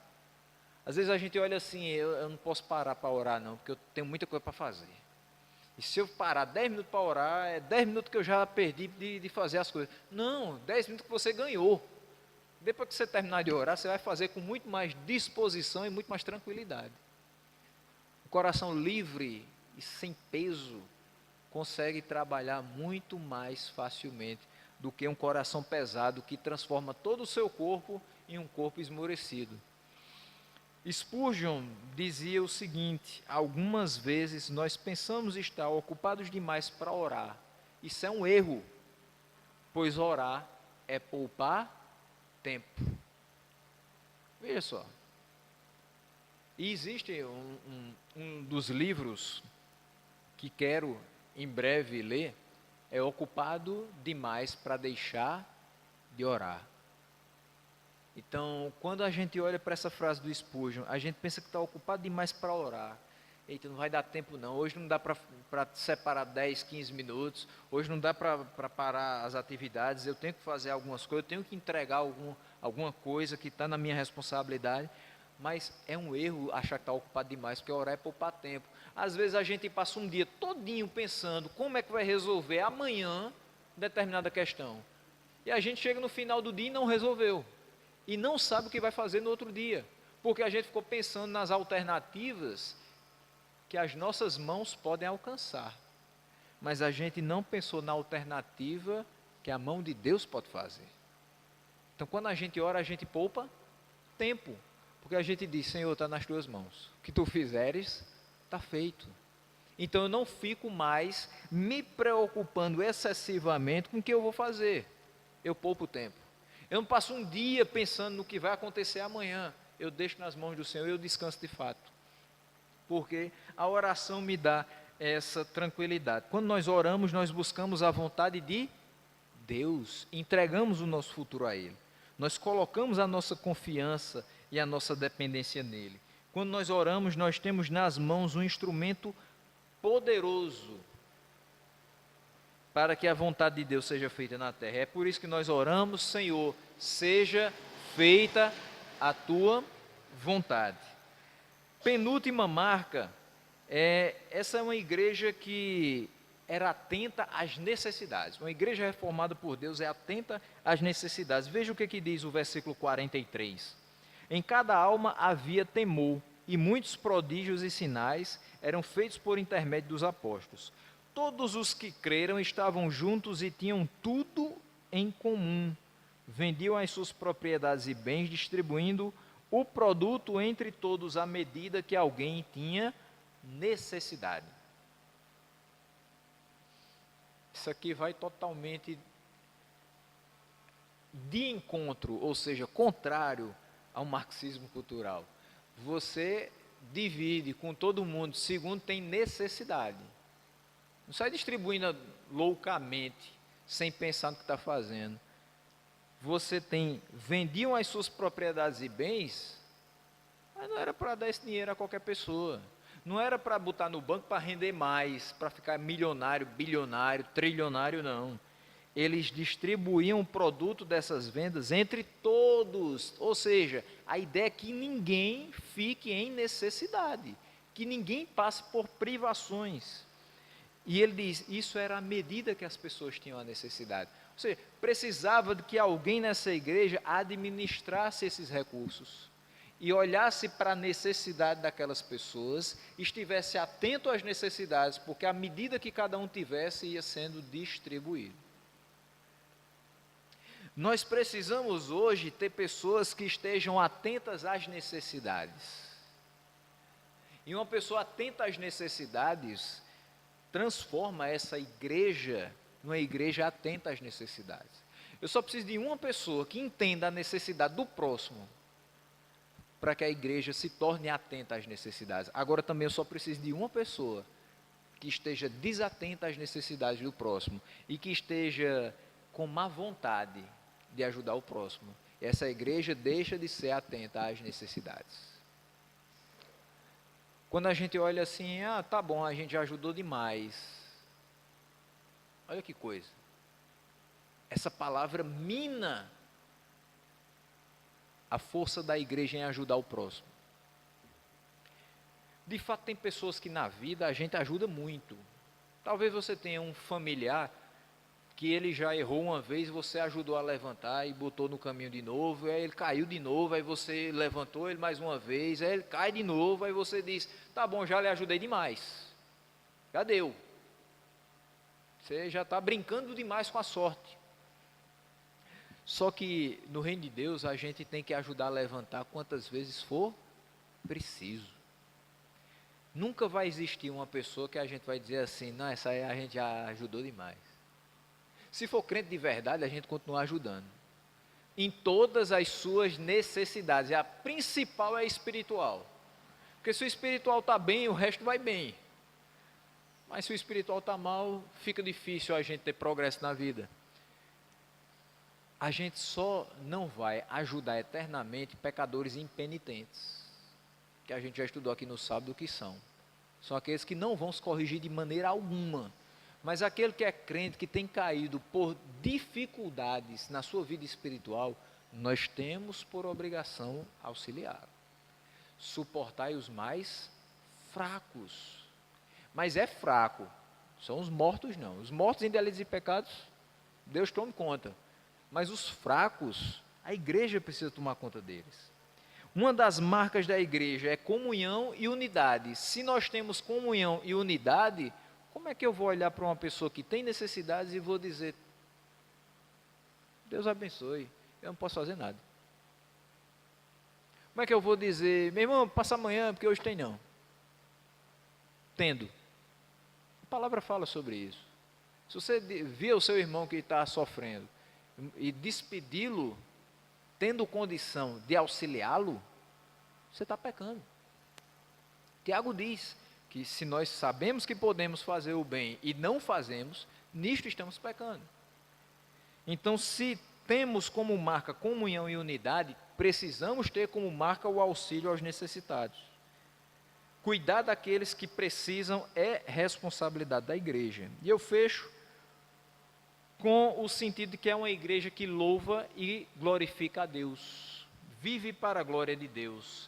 Speaker 1: Às vezes a gente olha assim: eu não posso parar para orar não, porque eu tenho muita coisa para fazer. E se eu parar 10 minutos para orar, é 10 minutos que eu já perdi de fazer as coisas. Não, 10 minutos que você ganhou. Depois que você terminar de orar, você vai fazer com muito mais disposição e muito mais tranquilidade. O coração livre e sem peso consegue trabalhar muito mais facilmente do que um coração pesado que transforma todo o seu corpo em um corpo esmorecido. Spurgeon dizia o seguinte: algumas vezes nós pensamos estar ocupados demais para orar. Isso é um erro, pois orar é poupar tempo. Veja só. E existe um dos livros que quero em breve ler, é ocupado demais para deixar de orar. Então, quando a gente olha para essa frase do Spurgeon, a gente pensa que está ocupado demais para orar. Eita, não vai dar tempo não, hoje não dá para separar 10, 15 minutos, hoje não dá para parar as atividades, eu tenho que fazer algumas coisas, eu tenho que entregar alguma coisa que está na minha responsabilidade, mas é um erro achar que está ocupado demais, porque orar é poupar tempo. Às vezes a gente passa um dia todinho pensando como é que vai resolver amanhã determinada questão, e a gente chega no final do dia e não resolveu. E não sabe o que vai fazer no outro dia, porque a gente ficou pensando nas alternativas que as nossas mãos podem alcançar, mas a gente não pensou na alternativa que a mão de Deus pode fazer. Então, quando a gente ora, a gente poupa tempo, porque a gente diz: Senhor, está nas tuas mãos, o que tu fizeres, está feito. Então, eu não fico mais me preocupando excessivamente com o que eu vou fazer, eu poupo tempo. Eu não passo um dia pensando no que vai acontecer amanhã. Eu deixo nas mãos do Senhor e eu descanso de fato. Porque a oração me dá essa tranquilidade. Quando nós oramos, nós buscamos a vontade de Deus. Entregamos o nosso futuro a Ele. Nós colocamos a nossa confiança e a nossa dependência nele. Quando nós oramos, nós temos nas mãos um instrumento poderoso para que a vontade de Deus seja feita na terra. É por isso que nós oramos: Senhor, seja feita a tua vontade. Penúltima marca, essa é uma igreja que era atenta às necessidades. Uma igreja reformada por Deus é atenta às necessidades. Veja o que diz o versículo 43. Em cada alma havia temor, e muitos prodígios e sinais eram feitos por intermédio dos apóstolos. Todos os que creram estavam juntos e tinham tudo em comum. Vendiam as suas propriedades e bens, distribuindo o produto entre todos à medida que alguém tinha necessidade. Isso aqui vai totalmente de encontro, ou seja, contrário ao marxismo cultural. Você divide com todo mundo segundo tem necessidade. Não sai distribuindo loucamente, sem pensar no que está fazendo. Vendiam as suas propriedades e bens, mas não era para dar esse dinheiro a qualquer pessoa. Não era para botar no banco para render mais, para ficar milionário, bilionário, trilionário, não. Eles distribuíam o produto dessas vendas entre todos. Ou seja, a ideia é que ninguém fique em necessidade, que ninguém passe por privações. E ele diz, isso era a medida que as pessoas tinham a necessidade. Ou seja, precisava de que alguém nessa igreja administrasse esses recursos e olhasse para a necessidade daquelas pessoas, estivesse atento às necessidades, porque à medida que cada um tivesse, ia sendo distribuído. Nós precisamos hoje ter pessoas que estejam atentas às necessidades. E uma pessoa atenta às necessidades transforma essa igreja numa igreja atenta às necessidades. Eu só preciso de uma pessoa que entenda a necessidade do próximo para que a igreja se torne atenta às necessidades. Agora também eu só preciso de uma pessoa que esteja desatenta às necessidades do próximo e que esteja com má vontade de ajudar o próximo. Essa igreja deixa de ser atenta às necessidades. Quando a gente olha assim, tá bom, a gente já ajudou demais. Olha que coisa. Essa palavra mina a força da igreja em ajudar o próximo. De fato, tem pessoas que na vida a gente ajuda muito. Talvez você tenha um familiar que ele já errou uma vez, você ajudou a levantar e botou no caminho de novo, aí ele caiu de novo, aí você levantou ele mais uma vez, aí ele cai de novo, aí você diz, tá bom, já lhe ajudei demais, já deu. Você já está brincando demais com a sorte. Só que no reino de Deus a gente tem que ajudar a levantar quantas vezes for preciso. Nunca vai existir uma pessoa que a gente vai dizer assim, não, essa aí a gente já ajudou demais. Se for crente de verdade, a gente continua ajudando. Em todas as suas necessidades. E a principal é a espiritual. Porque se o espiritual está bem, o resto vai bem. Mas se o espiritual está mal, fica difícil a gente ter progresso na vida. A gente só não vai ajudar eternamente pecadores impenitentes. Que a gente já estudou aqui no sábado o que são. São aqueles que não vão se corrigir de maneira alguma. Mas aquele que é crente, que tem caído por dificuldades na sua vida espiritual, nós temos por obrigação auxiliar. Suportai os mais fracos. Mas é fraco, são os mortos não. Os mortos em delitos e pecados, Deus toma conta. Mas os fracos, a igreja precisa tomar conta deles. Uma das marcas da igreja é comunhão e unidade. Se nós temos comunhão e unidade, como é que eu vou olhar para uma pessoa que tem necessidades e vou dizer, Deus abençoe, eu não posso fazer nada? Como é que eu vou dizer, meu irmão, passa amanhã, porque hoje tem não? Tendo. A palavra fala sobre isso. Se você vê o seu irmão que está sofrendo e despedi-lo, tendo condição de auxiliá-lo, você está pecando. Tiago diz que se nós sabemos que podemos fazer o bem e não fazemos, nisto estamos pecando. Então, se temos como marca comunhão e unidade, precisamos ter como marca o auxílio aos necessitados. Cuidar daqueles que precisam é responsabilidade da igreja. E eu fecho com o sentido de que é uma igreja que louva e glorifica a Deus. Vive para a glória de Deus.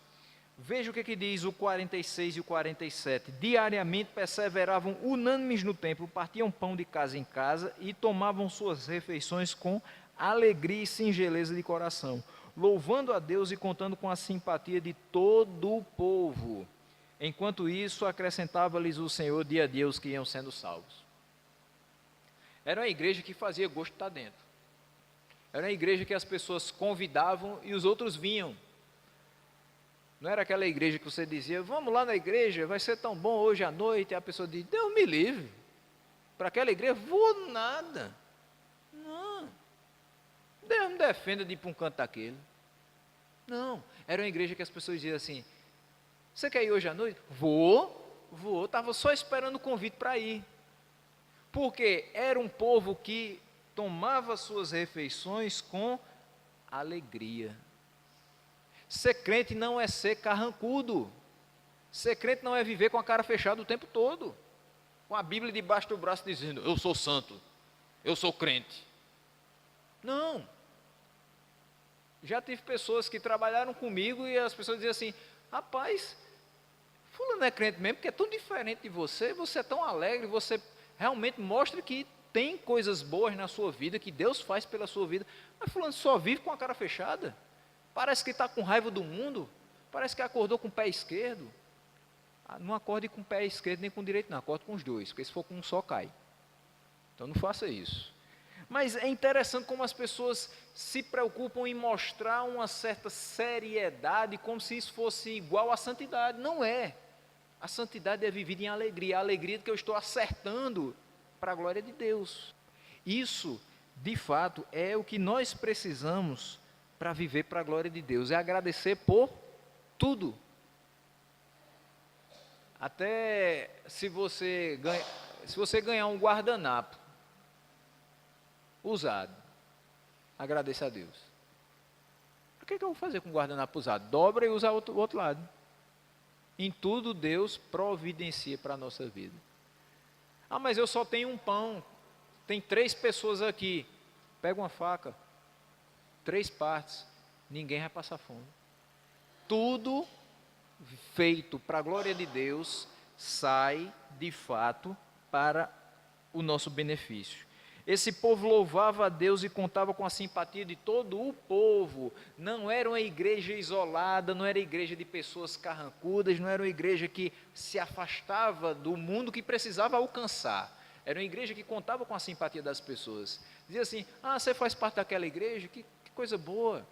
Speaker 1: Veja o que diz o 46 e o 47. Diariamente perseveravam unânimes no templo, partiam pão de casa em casa e tomavam suas refeições com alegria e singeleza de coração, louvando a Deus e contando com a simpatia de todo o povo. Enquanto isso, acrescentava-lhes o Senhor dia a dia os que iam sendo salvos. Era uma igreja que fazia gosto de estar dentro. Era uma igreja que as pessoas convidavam e os outros vinham. Não era aquela igreja que você dizia, vamos lá na igreja, vai ser tão bom hoje à noite. E a pessoa diz, Deus me livre. Para aquela igreja, vou nada. Não. Deus me defenda de ir para um canto daquele. Não. Era uma igreja que as pessoas diziam assim, você quer ir hoje à noite? Vou. Estava só esperando o convite para ir. Porque era um povo que tomava suas refeições com alegria. Ser crente não é ser carrancudo. Ser crente não é viver com a cara fechada o tempo todo. Com a Bíblia debaixo do braço dizendo, eu sou santo, eu sou crente. Não. Já tive pessoas que trabalharam comigo e as pessoas diziam assim, rapaz, fulano é crente mesmo, porque é tão diferente de você, você é tão alegre, você realmente mostra que tem coisas boas na sua vida, que Deus faz pela sua vida, mas fulano só vive com a cara fechada. Parece que está com raiva do mundo, parece que acordou com o pé esquerdo. Não acorde com o pé esquerdo nem com o direito, não, acorde com os dois, porque se for com um só cai. Então não faça isso. Mas é interessante como as pessoas se preocupam em mostrar uma certa seriedade, como se isso fosse igual à santidade. Não é. A santidade é vivida em alegria, a alegria de que eu estou acertando para a glória de Deus. Isso, de fato, é o que nós precisamos para viver para a glória de Deus, é agradecer por tudo. Até se você ganhar um guardanapo usado, agradeça a Deus. O que eu vou fazer com o guardanapo usado? Dobra e usa o outro lado. Em tudo Deus providencia para a nossa vida. Ah, mas eu só tenho um pão, tem 3 pessoas aqui. Pega uma faca, 3 partes, ninguém vai passar fome. Tudo feito para a glória de Deus sai de fato para o nosso benefício. Esse povo louvava a Deus e contava com a simpatia de todo o povo. Não era uma igreja isolada, não era igreja de pessoas carrancudas, não era uma igreja que se afastava do mundo que precisava alcançar. Era uma igreja que contava com a simpatia das pessoas. Dizia assim: ah, você faz parte daquela igreja? Que coisa boa.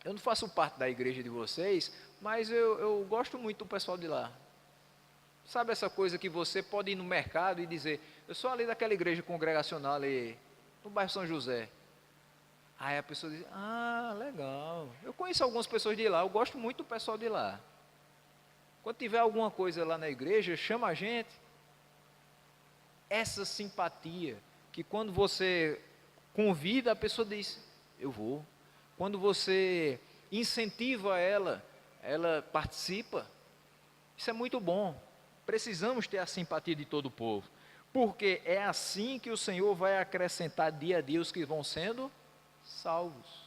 Speaker 1: Eu não faço parte da igreja de vocês, mas eu gosto muito do pessoal de lá. Sabe essa coisa que você pode ir no mercado e dizer: eu sou ali daquela igreja congregacional ali no bairro São José. Aí a pessoa diz: ah, legal, eu conheço algumas pessoas de lá, eu gosto muito do pessoal de lá. Quando tiver alguma coisa lá na igreja, chama a gente. Essa simpatia, que quando você convida, a pessoa diz: eu vou. Quando você incentiva ela, ela participa. Isso é muito bom. Precisamos ter a simpatia de todo o povo, porque é assim que o Senhor vai acrescentar dia a dia os que vão sendo salvos.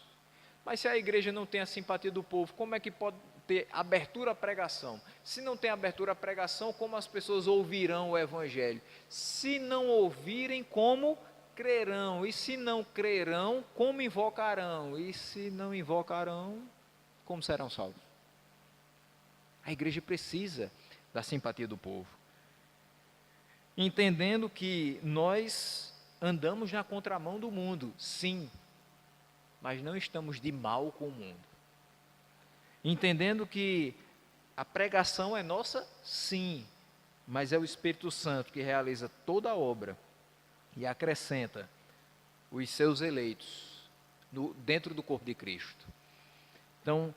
Speaker 1: Mas se a igreja não tem a simpatia do povo, como é que pode ter abertura à pregação? Se não tem abertura à pregação, como as pessoas ouvirão o Evangelho? Se não ouvirem, como crerão? E se não crerão, como invocarão? E se não invocarão, como serão salvos? A igreja precisa da simpatia do povo, entendendo que nós andamos na contramão do mundo, sim, mas não estamos de mal com o mundo, entendendo que a pregação é nossa, sim, mas é o Espírito Santo que realiza toda a obra e acrescenta os seus eleitos dentro do corpo de Cristo. Então,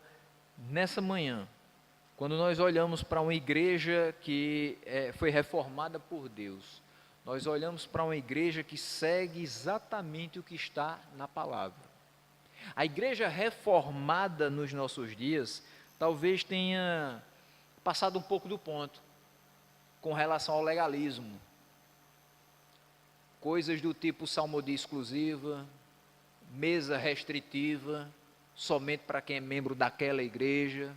Speaker 1: nessa manhã, quando nós olhamos para uma igreja que foi reformada por Deus, nós olhamos para uma igreja que segue exatamente o que está na palavra. A igreja reformada nos nossos dias talvez tenha passado um pouco do ponto com relação ao legalismo. Coisas do tipo salmodia exclusiva, mesa restritiva, somente para quem é membro daquela igreja.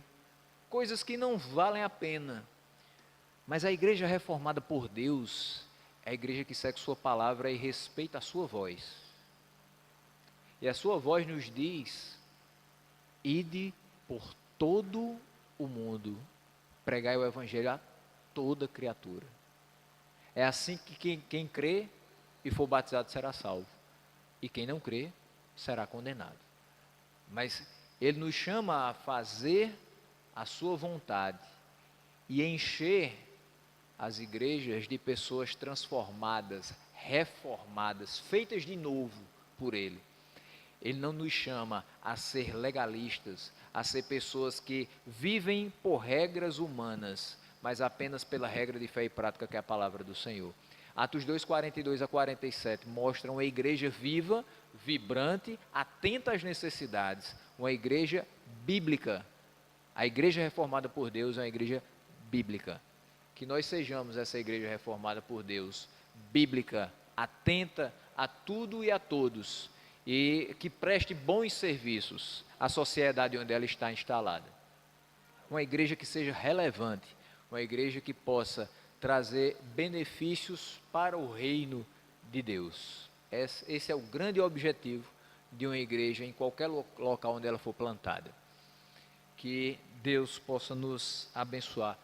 Speaker 1: Coisas que não valem a pena. Mas a igreja reformada por Deus é a igreja que segue sua palavra e respeita a sua voz. E a sua voz nos diz: ide por todo o mundo, pregai o evangelho a toda criatura. É assim que quem crê e for batizado será salvo, e quem não crê será condenado. Mas ele nos chama a fazer a sua vontade e encher as igrejas de pessoas transformadas, reformadas, feitas de novo por Ele. Ele não nos chama a ser legalistas, a ser pessoas que vivem por regras humanas, mas apenas pela regra de fé e prática que é a palavra do Senhor. Atos 2, 42 a 47 mostram uma igreja viva, vibrante, atenta às necessidades, uma igreja bíblica. A igreja reformada por Deus é uma igreja bíblica. Que nós sejamos essa igreja reformada por Deus, bíblica, atenta a tudo e a todos, e que preste bons serviços à sociedade onde ela está instalada. Uma igreja que seja relevante, uma igreja que possa trazer benefícios para o reino de Deus. Esse é o grande objetivo de uma igreja em qualquer local onde ela for plantada. Que Deus possa nos abençoar